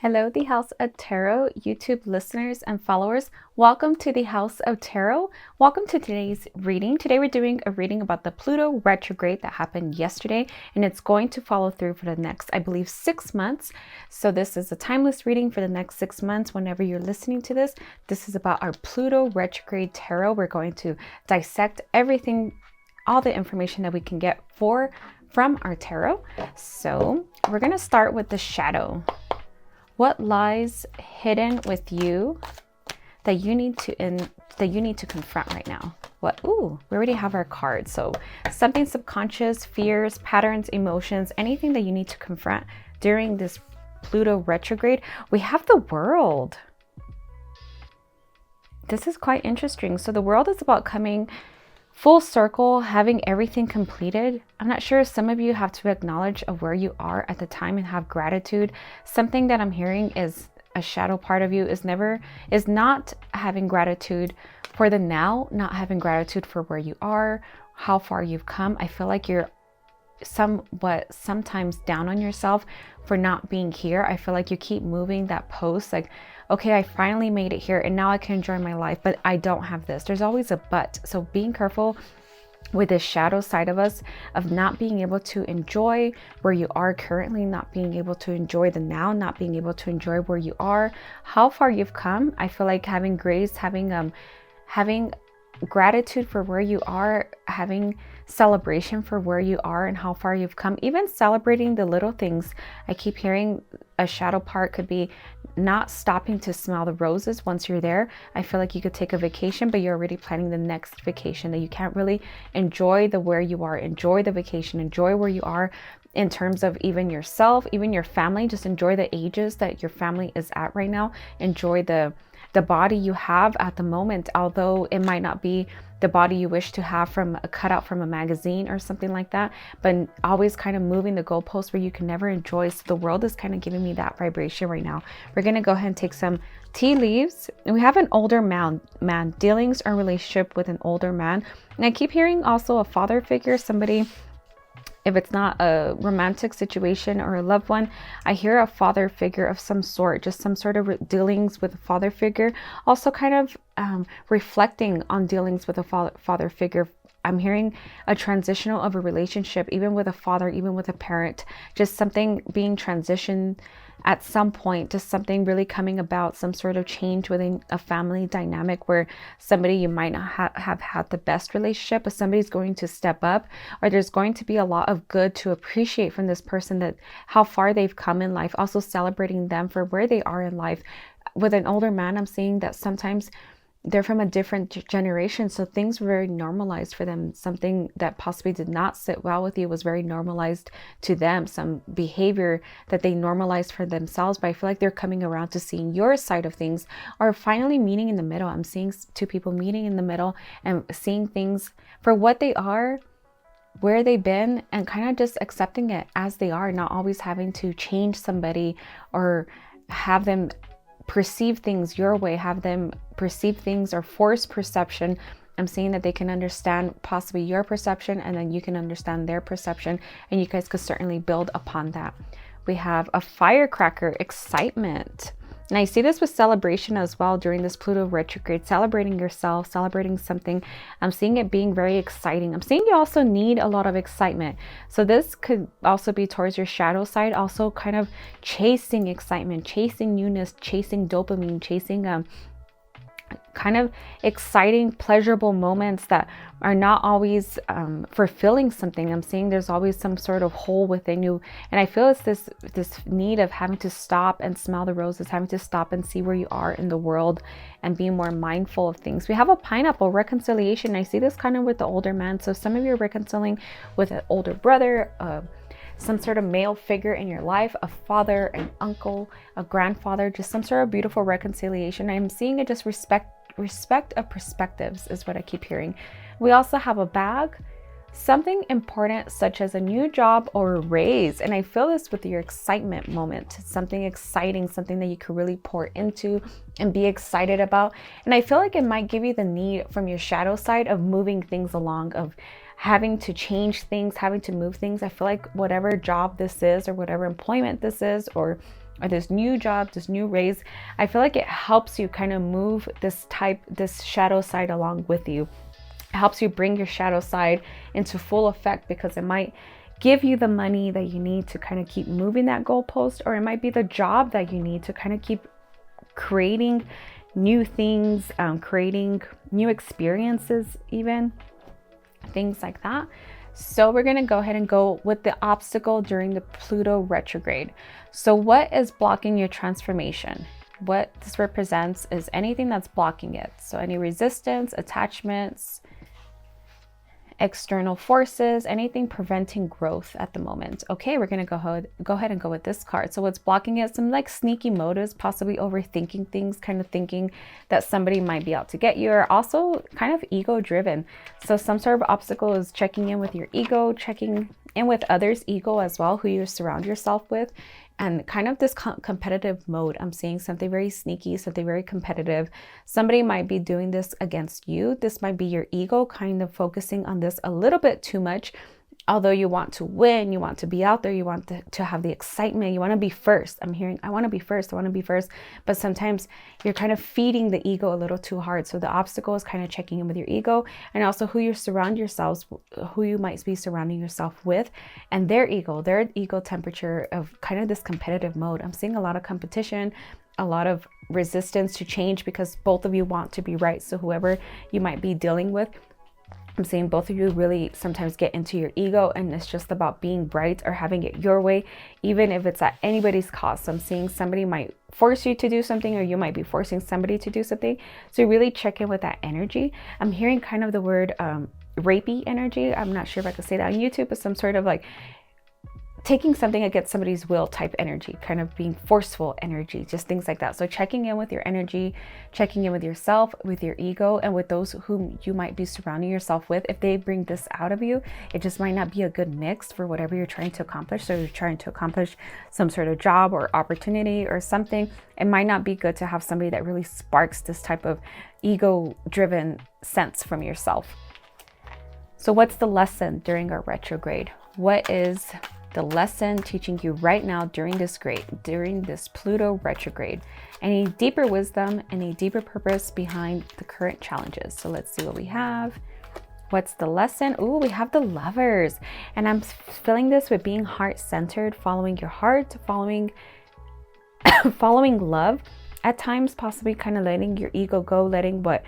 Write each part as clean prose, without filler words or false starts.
Hello, the House of Tarot YouTube listeners and followers. Welcome to the House of Tarot. Welcome to today's reading. Today we're doing a reading about the Pluto retrograde that happened yesterday, and it's going to follow through for the next, I believe, 6 months. So this is a timeless reading for the next 6 months. Whenever you're listening to this, this is about our Pluto retrograde tarot. We're going to dissect everything, all the information that we can get from our tarot. So we're going to start with the shadow. What lies hidden with you that you need to confront right now? We already have our cards. So something subconscious, fears, patterns, emotions, anything that you need to confront during this Pluto retrograde. We have the World. This is quite interesting. So the World is about coming full circle, having everything completed. I'm not sure, some of you have to acknowledge of where you are at the time and have gratitude. Something that I'm hearing is a shadow part of you is not having gratitude for the now, not having gratitude for where you are, how far you've come. I feel like you're sometimes down on yourself for not being here. I feel like you keep moving that post, like, okay, I finally made it here and now I can enjoy my life, but I don't have this. There's always a but. So being careful with this shadow side of us, of not being able to enjoy where you are currently, not being able to enjoy the now, not being able to enjoy where you are, how far you've come. I feel like having grace, having gratitude for where you are, having celebration for where you are and how far you've come, even celebrating the little things. I keep hearing a shadow part could be not stopping to smell the roses once you're there. I feel like you could take a vacation, but you're already planning the next vacation, that you can't really enjoy where you are, enjoy the vacation, enjoy where you are in terms of even yourself, even your family. Just enjoy the ages that your family is at right now. Enjoy the body you have at the moment, although it might not be the body you wish to have from a cutout from a magazine or something like that, but always kind of moving the goalposts where you can never enjoy. So the World is kind of giving me that vibration right now. We're going to go ahead and take some tea leaves. And we have an older man, dealings or relationship with an older man. And I keep hearing also a father figure, somebody. If it's not a romantic situation or a loved one, I hear a father figure of some sort, just some sort of dealings with a father figure. Also kind of reflecting on dealings with a father figure. I'm hearing a transitional of a relationship, even with a father, even with a parent, just something being transitioned at some point, just something really coming about, some sort of change within a family dynamic where somebody you might not have had the best relationship, but somebody's going to step up, or there's going to be a lot of good to appreciate from this person, that how far they've come in life, also celebrating them for where they are in life. With an older man, I'm seeing that sometimes they're from a different generation, so things were very normalized for them. Something that possibly did not sit well with you was very normalized to them. Some behavior that they normalized for themselves, but I feel like they're coming around to seeing your side of things, or finally meeting in the middle. I'm seeing two people meeting in the middle and seeing things for what they are, where they've been, and kind of just accepting it as they are, not always having to change somebody or have them perceive things your way, have them perceive things or force perception. I'm saying that they can understand possibly your perception, and then you can understand their perception, and you guys could certainly build upon that. We have a firecracker, excitement. And I see this with celebration as well during this Pluto retrograde, celebrating yourself, celebrating something. I'm seeing it being very exciting. I'm seeing you also need a lot of excitement. So this could also be towards your shadow side, also kind of chasing excitement, chasing newness, chasing dopamine, chasing kind of exciting, pleasurable moments that are not always fulfilling something. I'm seeing there's always some sort of hole within you, and I feel it's this need of having to stop and smell the roses, having to stop and see where you are in the world and being more mindful of things. We have a pineapple, reconciliation. I see this kind of with the older man. So some of you are reconciling with an older brother, some sort of male figure in your life, a father, an uncle, a grandfather, just some sort of beautiful reconciliation. I'm seeing it just respect of perspectives is what I keep hearing. We also have a bag, something important such as a new job or a raise. And I feel this with your excitement moment, something exciting, something that you could really pour into and be excited about. And I feel like it might give you the need from your shadow side of moving things along, of having to change things, having to move things. I feel like whatever job this is, or whatever employment this is, or or this new job, this new raise. I feel like it helps you kind of move this shadow side along with you. It helps you bring your shadow side into full effect, because it might give you the money that you need to kind of keep moving that goalpost, or it might be the job that you need to kind of keep creating new things, creating new experiences, even things like that. So we're going to go ahead and go with the obstacle during the Pluto retrograde. So what is blocking your transformation? What this represents is anything that's blocking it. So any resistance, attachments, external forces, anything preventing growth at the moment. Okay, we're going to go ahead and go with this card. So what's blocking it? Some like sneaky motives, possibly overthinking things, kind of thinking that somebody might be out to get you, or also kind of ego driven. So some sort of obstacle is checking in with your ego, checking in with others' ego as well, who you surround yourself with, and kind of this competitive mode. I'm seeing something very sneaky, something very competitive. Somebody might be doing this against you. This might be your ego kind of focusing on this a little bit too much. Although you want to win, you want to be out there, you want to have the excitement, you want to be first. I'm hearing, I want to be first, I want to be first. But sometimes you're kind of feeding the ego a little too hard. So the obstacle is kind of checking in with your ego, and also who you surround yourselves, who you might be surrounding yourself with, and their ego temperature of kind of this competitive mode. I'm seeing a lot of competition, a lot of resistance to change, because both of you want to be right. So whoever you might be dealing with, I'm saying both of you really sometimes get into your ego, and it's just about being right or having it your way, even if it's at anybody's cost. So I'm seeing somebody might force you to do something, or you might be forcing somebody to do something. So really check in with that energy. I'm hearing kind of the word rapey energy. I'm not sure if I could say that on YouTube, but some sort of like taking something against somebody's will type energy, kind of being forceful energy, just things like that. So checking in with your energy, checking in with yourself, with your ego, and with those whom you might be surrounding yourself with. If they bring this out of you, it just might not be a good mix for whatever you're trying to accomplish. So you're trying to accomplish some sort of job or opportunity or something. It might not be good to have somebody that really sparks this type of ego-driven sense from yourself. So what's the lesson during our retrograde? What is the lesson teaching you right now during this Pluto retrograde? Any deeper wisdom, any deeper purpose behind the current challenges? So let's see what we have. What's the lesson? Oh, we have the Lovers. And I'm feeling this with being heart-centered, following your heart, following love. At times, possibly kind of letting your ego go, letting what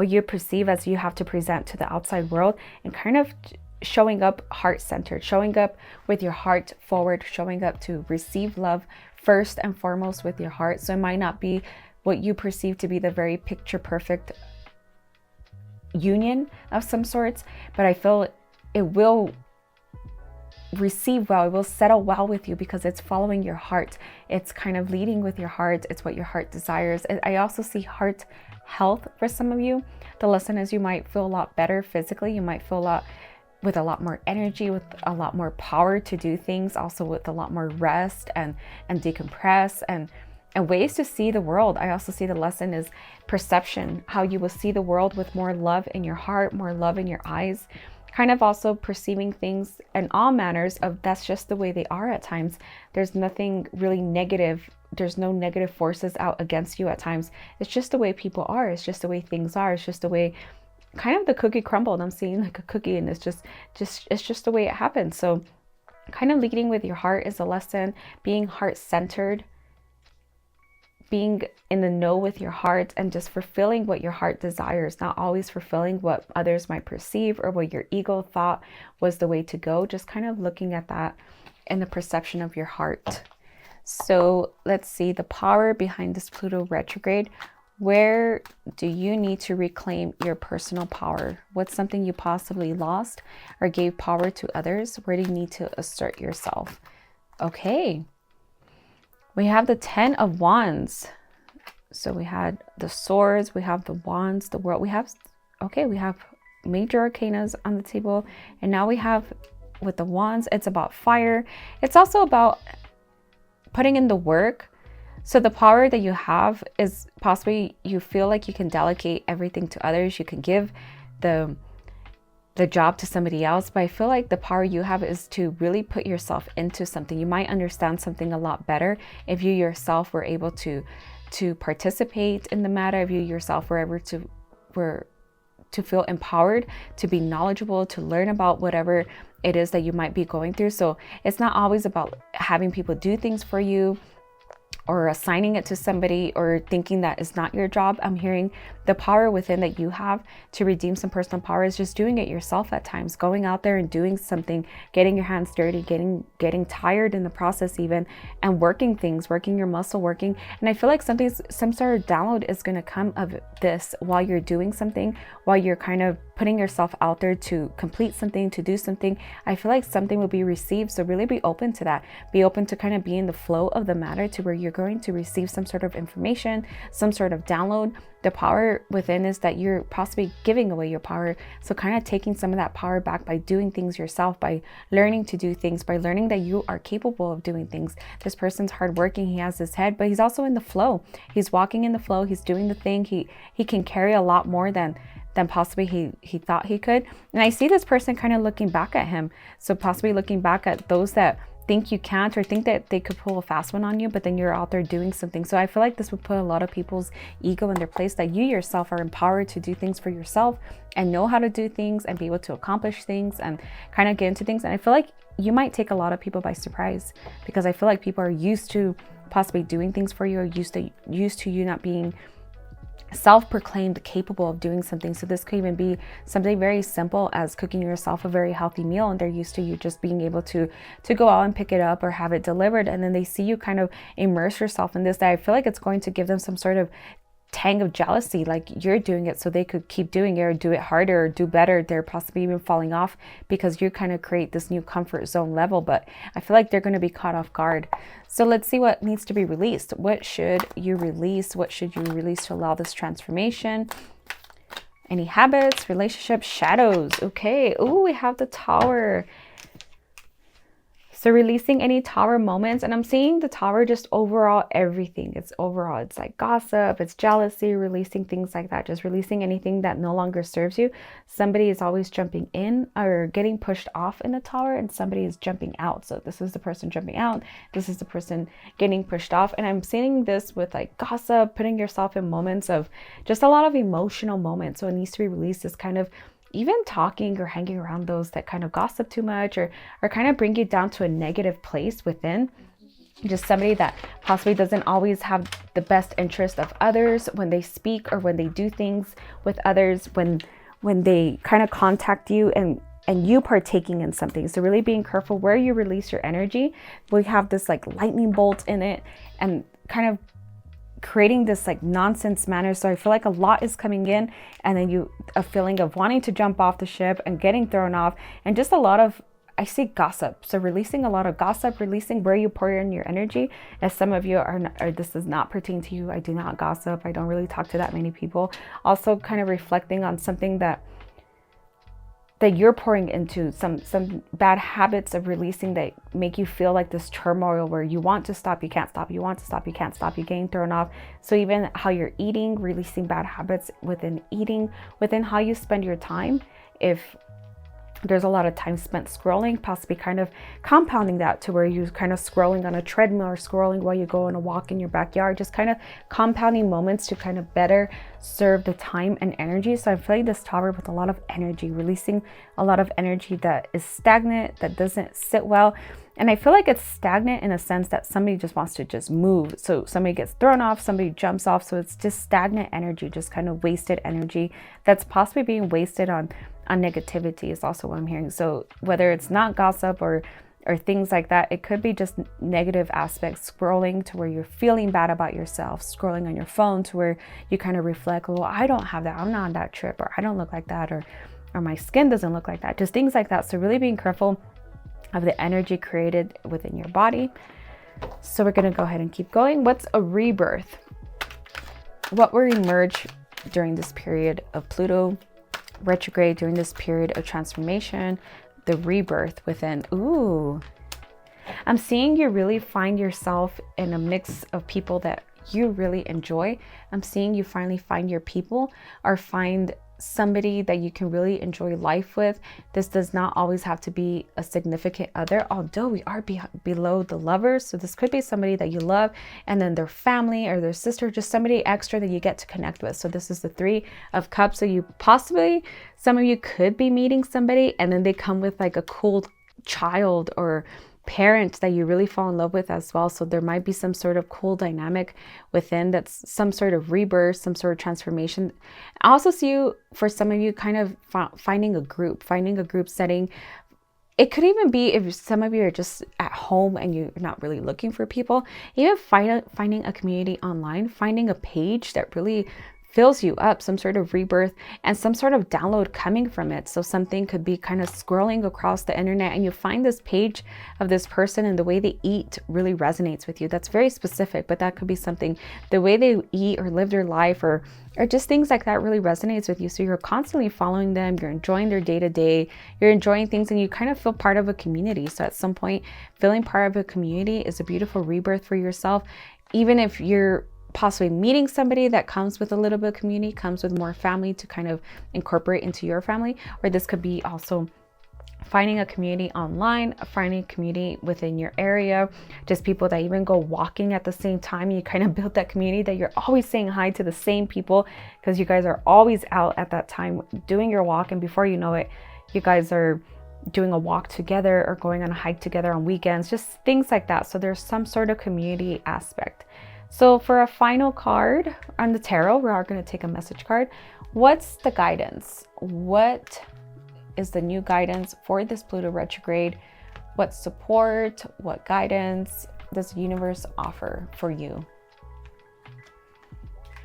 you perceive as you have to present to the outside world, and kind of showing up heart-centered, showing up with your heart forward, showing up to receive love first and foremost with your heart. So it might not be what you perceive to be the very picture perfect union of some sorts, but I feel it will receive well, it will settle well with you, because it's following your heart. It's kind of leading with your heart. It's what your heart desires. I also see heart health for some of you. The lesson is you might feel a lot better physically. You might feel with a lot more energy, with a lot more power to do things, also with a lot more rest and decompress and ways to see the world. I also see the lesson is perception, how you will see the world with more love in your heart, more love in your eyes, kind of also perceiving things in all manners of that's just the way they are at times. There's nothing really negative. There's no negative forces out against you at times. It's just the way people are. It's just the way things are. It's just the way kind of the cookie crumbled. I'm seeing like a cookie, and it's just the way it happens. So kind of leading with your heart is a lesson, being heart-centered, being in the know with your heart, and just fulfilling what your heart desires, not always fulfilling what others might perceive or what your ego thought was the way to go. Just kind of looking at that in the perception of your heart. So let's see the power behind this Pluto retrograde. Where do you need to reclaim your personal power? What's something you possibly lost or gave power to others? Where do you need to assert yourself? Okay. We have the 10 of Wands. So we had the swords, we have the wands, the world. We have major arcanas on the table. And now we have with the wands, it's about fire. It's also about putting in the work. So the power that you have is possibly you feel like you can delegate everything to others. You can give the the job to somebody else, but I feel like the power you have is to really put yourself into something. You might understand something a lot better if you yourself were able to participate in the matter, if you yourself were to feel empowered, to be knowledgeable, to learn about whatever it is that you might be going through. So it's not always about having people do things for you or assigning it to somebody or thinking that is not your job. I'm hearing the power within that you have to redeem some personal power is just doing it yourself at times, going out there and doing something, getting your hands dirty, getting tired in the process even, and working things, working your muscle, working. And I feel like some sort of download is going to come of this while you're doing something, while you're kind of putting yourself out there to complete something, to do something. I feel like something will be received. So really be open to that. Be open to kind of be in the flow of the matter to where you're going to receive some sort of information, some sort of download. The power within is that you're possibly giving away your power. So kind of taking some of that power back by doing things yourself, by learning to do things, by learning that you are capable of doing things. This person's hardworking, he has his head, but he's also in the flow. He's walking in the flow, he's doing the thing. He can carry a lot more than possibly he thought he could. And I see this person kind of looking back at him. So possibly looking back at those that think you can't or think that they could pull a fast one on you, but then you're out there doing something. So I feel like this would put a lot of people's ego in their place, that you yourself are empowered to do things for yourself and know how to do things and be able to accomplish things and kind of get into things. And I feel like you might take a lot of people by surprise, because I feel like people are used to possibly doing things for you, or used to you not being self-proclaimed capable of doing something. So this could even be something very simple as cooking yourself a very healthy meal, and they're used to you just being able to go out and pick it up or have it delivered, and then they see you kind of immerse yourself in this, that I feel like it's going to give them some sort of tang of jealousy, like you're doing it so they could keep doing it or do it harder or do better. They're possibly even falling off because you kind of create this new comfort zone level, but I feel like they're going to be caught off guard. So let's see what needs to be released. What should you release? What should you release to allow this transformation? Any habits, relationships, shadows. Okay. Oh, we have the Tower. So releasing any Tower moments, and I'm seeing the Tower just overall everything. It's overall, it's like gossip, it's jealousy, releasing things like that, just releasing anything that no longer serves you. Somebody is always jumping in or getting pushed off in the Tower, and somebody is jumping out. So this is the person jumping out, this is the person getting pushed off. And I'm seeing this with like gossip, putting yourself in moments of just a lot of emotional moments. So it needs to be released, this kind of even talking or hanging around those that kind of gossip too much or kind of bring you down to a negative place within. Just somebody that possibly doesn't always have the best interest of others when they speak or when they do things with others, when they kind of contact you and you partaking in something. So really being careful where you release your energy. We have this like lightning bolt in it and kind of creating this like nonsense manner. So I feel like a lot is coming in, and then a feeling of wanting to jump off the ship and getting thrown off, and just a lot of, I see gossip. So releasing a lot of gossip, releasing where you pour in your energy. As some of you are this does not pertain to you. I do not gossip. I don't really talk to that many people. Also kind of reflecting on something that you're pouring into, some bad habits of releasing that make you feel like this turmoil where you want to stop, you can't stop, you want to stop, you can't stop, you're getting thrown off. So even how you're eating, releasing bad habits within eating, within how you spend your time. If there's a lot of time spent scrolling, possibly kind of compounding that to where you're kind of scrolling on a treadmill or scrolling while you go on a walk in your backyard, just kind of compounding moments to kind of better serve the time and energy. So I feel like this Tower with a lot of energy, releasing a lot of energy that is stagnant, that doesn't sit well. And I feel like it's stagnant in a sense that somebody just wants to just move. So somebody gets thrown off, somebody jumps off. So it's just stagnant energy, just kind of wasted energy that's possibly being wasted on negativity is also what I'm hearing. So whether it's not gossip or things like that, it could be just negative aspects, scrolling to where you're feeling bad about yourself, scrolling on your phone to where you kind of reflect, well, I don't have that, I'm not on that trip, or I don't look like that, or my skin doesn't look like that, just things like that. So really being careful of the energy created within your body. So we're going to go ahead and keep going. What's a rebirth? What will emerge during this period of Pluto retrograde, during this period of transformation, the rebirth within? Ooh, I'm seeing you really find yourself in a mix of people that you really enjoy. I'm seeing you finally find your people, or find somebody that you can really enjoy life with. This does not always have to be a significant other, although we are below the lovers. So this could be somebody that you love and then their family or their sister, just somebody extra that you get to connect with. So this is the 3 of Cups. So you possibly, some of you could be meeting somebody and then they come with like a cool child or parent that you really fall in love with as well. So there might be some sort of cool dynamic within, that's some sort of rebirth, some sort of transformation. I also see you, for some of you, kind of finding a group setting. It could even be if some of you are just at home and you're not really looking for people, even finding a community online, finding a page that really fills you up, some sort of rebirth and some sort of download coming from it. So something could be kind of scrolling across the internet and you find this page of this person and the way they eat really resonates with you. That's very specific, but that could be something, the way they eat or live their life or just things like that really resonates with you. So you're constantly following them, you're enjoying their day-to-day, you're enjoying things, and you kind of feel part of a community. So at some point, feeling part of a community is a beautiful rebirth for yourself. Even if you're possibly meeting somebody that comes with a little bit of community, comes with more family to kind of incorporate into your family, or this could be also finding a community online, finding a community within your area, just people that even go walking at the same time. You kind of build that community that you're always saying hi to the same people because you guys are always out at that time doing your walk, and before you know it, you guys are doing a walk together or going on a hike together on weekends, just things like that. So there's some sort of community aspect. So for a final card on the tarot, we are going to take a message card. What's the guidance? What is the new guidance for this Pluto retrograde? What support, what guidance does the universe offer for you?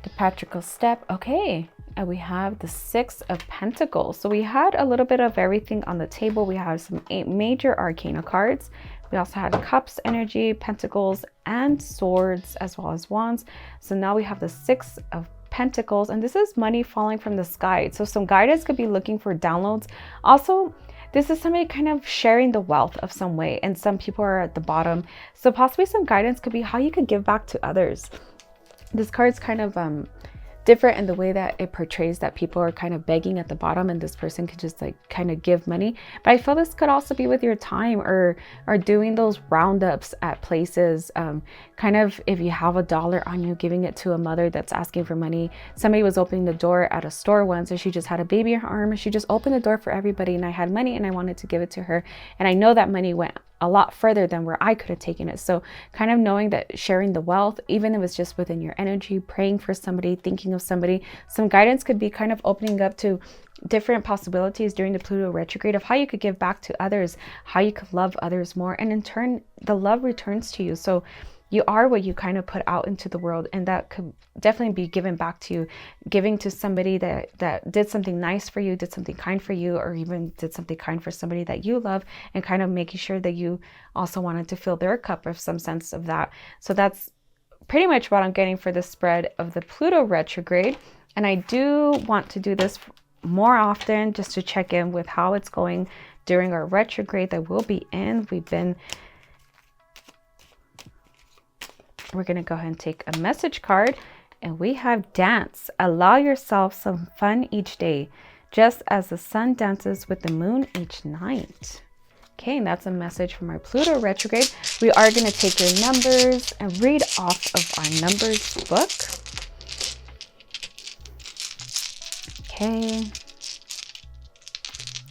The patriarchal step. Okay. And we have the 6 of Pentacles. So we had a little bit of everything on the table. We have some 8 major arcana cards. We also had Cups energy, Pentacles, and Swords, as well as Wands. So now we have the 6 of Pentacles, and this is money falling from the sky. So some guidance could be looking for downloads. Also, this is somebody kind of sharing the wealth of some way, and some people are at the bottom. So possibly some guidance could be how you could give back to others. This card's kind of different in the way that it portrays that people are kind of begging at the bottom and this person could just like kind of give money. But I feel this could also be with your time or doing those roundups at places. Kind of if you have $1 on you, giving it to a mother that's asking for money. Somebody was opening the door at a store once and she just had a baby in her arm and she just opened the door for everybody, and I had money and I wanted to give it to her, and I know that money went a lot further than where I could have taken it. So kind of knowing that sharing the wealth, even if it's just within your energy, praying for somebody, thinking of somebody, some guidance could be kind of opening up to different possibilities during the Pluto retrograde of how you could give back to others, how you could love others more, and in turn, the love returns to you. So you are what you kind of put out into the world, and that could definitely be given back to you, giving to somebody that did something nice for you, did something kind for you, or even did something kind for somebody that you love, and kind of making sure that you also wanted to fill their cup of some sense of that. So that's pretty much what I'm getting for the spread of the Pluto retrograde. And I do want to do this more often just to check in with how it's going during our retrograde that we'll be in. We're going to go ahead and take a message card, and we have dance. Allow yourself some fun each day, just as the sun dances with the moon each night. Okay, and that's a message from our Pluto retrograde. We are going to take your numbers and read off of our numbers book. Okay.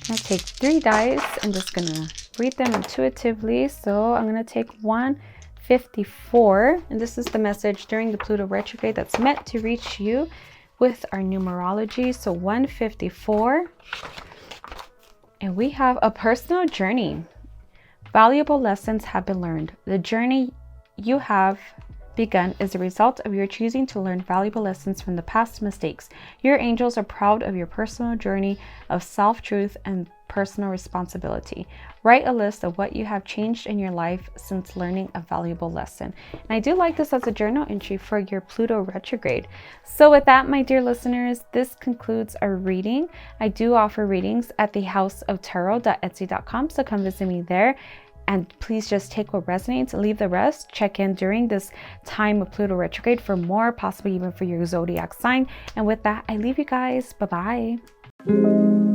I'm going to take 3 dice. I'm just going to read them intuitively. So I'm going to take 154, and this is the message during the Pluto retrograde that's meant to reach you with our numerology. So 154, and we have a personal journey. Valuable lessons have been learned. The journey you have begun is a result of your choosing to learn valuable lessons from the past mistakes. Your angels are proud of your personal journey of self-truth and personal responsibility. Write a list of what you have changed in your life since learning a valuable lesson. And I do like this as a journal entry for your Pluto retrograde. So with that, my dear listeners, this concludes our reading. I do offer readings at thehouseoftarot.etsy.com, so come visit me there. And please just take what resonates, leave the rest. Check in during this time of Pluto retrograde for more, possibly even for your zodiac sign. And with that, I leave you guys. Bye-bye. you.